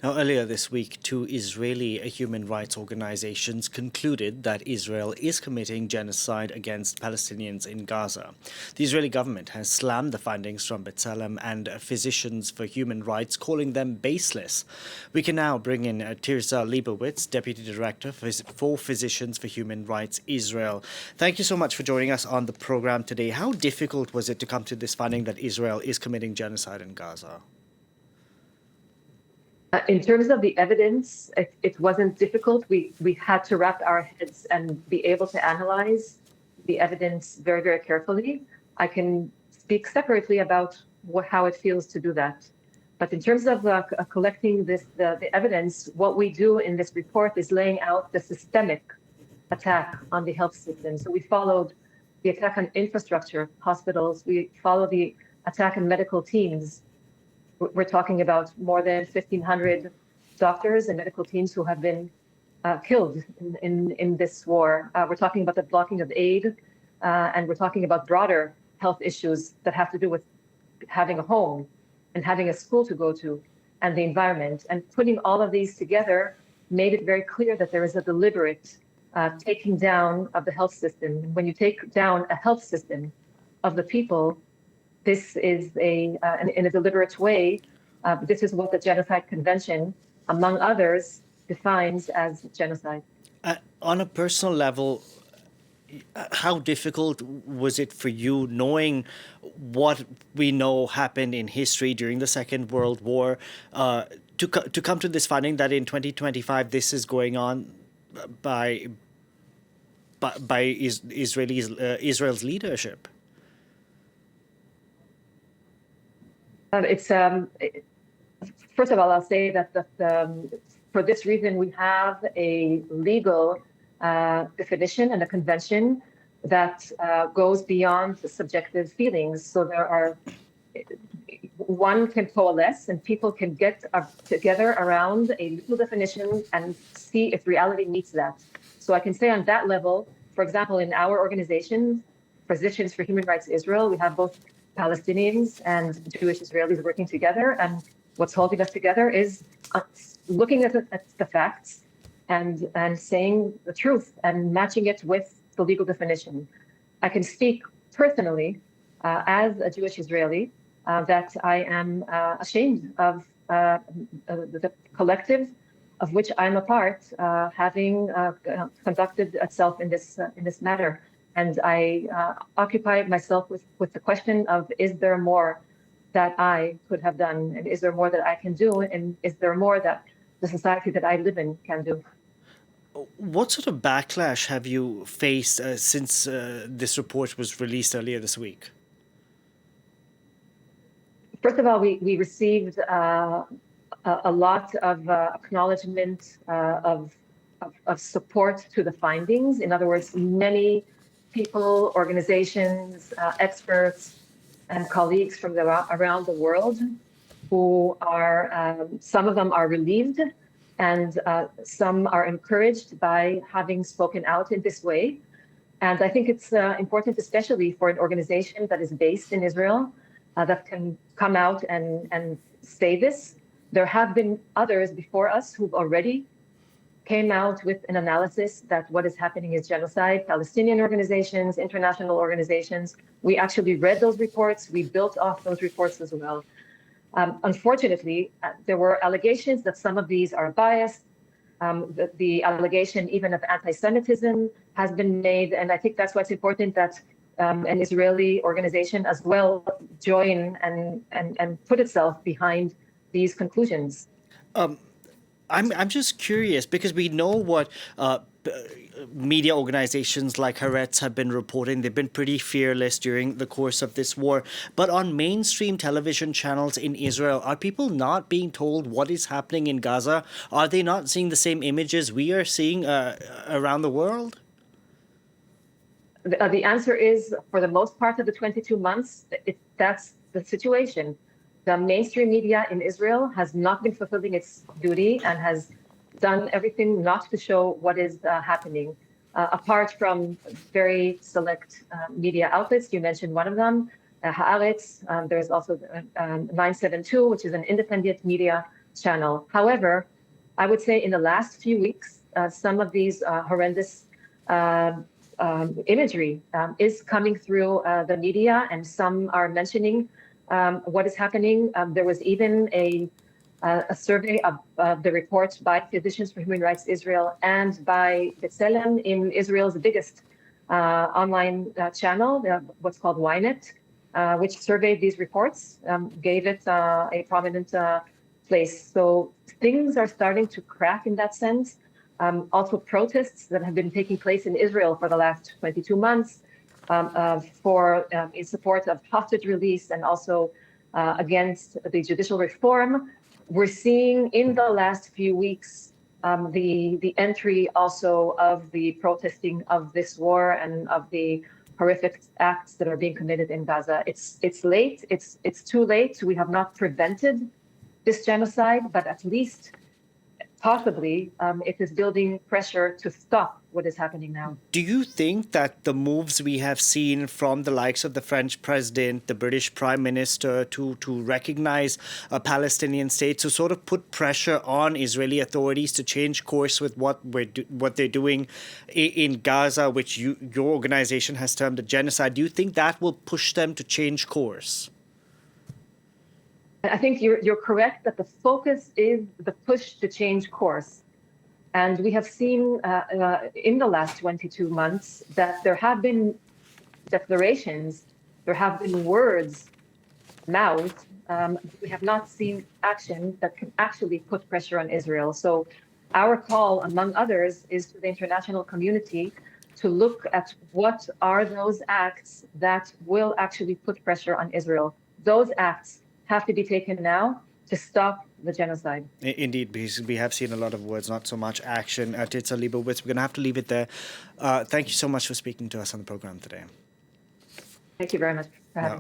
Now, earlier this week, two Israeli human rights organizations concluded that Israel is committing genocide against Palestinians in Gaza. The Israeli government has slammed the findings from B'Tselem and Physicians for Human Rights, calling them baseless. We can now bring in Tirza Leibowitz, Deputy Director for Physicians for Human Rights Israel. Thank you so much for joining us on the program today. How difficult was it to come to this finding that Israel is committing genocide in Gaza? In terms of the evidence, it wasn't difficult. We had to wrap our heads and be able to analyze the evidence very, very carefully. I can speak separately about how it feels to do that. But in terms of collecting the evidence, what we do in this report is laying out the systemic attack on the health system. So we followed the attack on infrastructure, hospitals. We followed the attack on medical teams. We're talking about more than 1,500 doctors and medical teams who have been killed in this war. We're talking about the blocking of aid, and we're talking about broader health issues that have to do with having a home and having a school to go to and the environment. And putting all of these together made it very clear that there is a deliberate taking down of the health system. When you take down a health system of the people, this is in a deliberate way. This is what the Genocide Convention, among others, defines as genocide. On a personal level, how difficult was it for you, knowing what we know happened in history during the Second World War, to come to this finding that in 2025 this is going on by Israel's leadership? First of all, I'll say that for this reason, we have a legal definition and a convention that goes beyond the subjective feelings. So one can coalesce and people can get together around a legal definition and see if reality meets that. So I can say on that level, for example, in our organization, Physicians for Human Rights Israel, we have both Palestinians and Jewish Israelis working together. And what's holding us together is looking at the facts and saying the truth and matching it with the legal definition. I can speak personally as a Jewish Israeli that I am ashamed of the collective of which I'm a part, having conducted itself in this matter. And I occupy myself with the question of, is there more that I could have done? And is there more that I can do? And is there more that the society that I live in can do? What sort of backlash have you faced since this report was released earlier this week? First of all, we received a lot of acknowledgement of support to the findings. In other words, many people, organizations, experts, and colleagues from around the world who are, some of them are relieved and some are encouraged by having spoken out in this way. And I think it's important, especially for an organization that is based in Israel, that can come out and say this. There have been others before us who've already came out with an analysis that what is happening is genocide, Palestinian organizations, international organizations. We actually read those reports. We built off those reports as well. Unfortunately, there were allegations that some of these are biased. The allegation even of anti-Semitism has been made. And I think that's why it's important that an Israeli organization as well join and put itself behind these conclusions. I'm just curious because we know what media organizations like Haaretz have been reporting. They've been pretty fearless during the course of this war. But on mainstream television channels in Israel, are people not being told what is happening in Gaza? Are they not seeing the same images we are seeing around the world? The answer is, for the most part of the 22 months, that's the situation. The mainstream media in Israel has not been fulfilling its duty and has done everything not to show what is happening. Apart from very select media outlets, you mentioned one of them, Haaretz. There's also 972, which is an independent media channel. However, I would say in the last few weeks, some of these horrendous imagery is coming through the media, and some are mentioning what is happening. There was even a survey of the report by Physicians for Human Rights Israel and by B'Tselem in Israel's biggest online channel, what's called Ynet, which surveyed these reports, gave it a prominent place. So things are starting to crack in that sense. Also protests that have been taking place in Israel for the last 22 months in support of hostage release and also against the judicial reform. We're seeing in the last few weeks the entry also of the protesting of this war and of the horrific acts that are being committed in Gaza. It's late. It's too late. We have not prevented this genocide, but at least possibly it is building pressure to stop what is happening now. Do you think that the moves we have seen from the likes of the French president, the British prime minister to recognize a Palestinian state, to sort of put pressure on Israeli authorities to change course with what they're doing in Gaza, which your organization has termed a genocide, do you think that will push them to change course? I think you're correct that the focus is the push to change course. And we have seen in the last 22 months that there have been declarations, there have been words mouthed. We have not seen action that can actually put pressure on Israel. So our call, among others, is to the international community to look at what are those acts that will actually put pressure on Israel. Those acts have to be taken now to stop the genocide. Indeed, because we have seen a lot of words, not so much action. Tirza Leibowitz, we're going to have to leave it there. Thank you so much for speaking to us on the program today. Thank you very much for having me.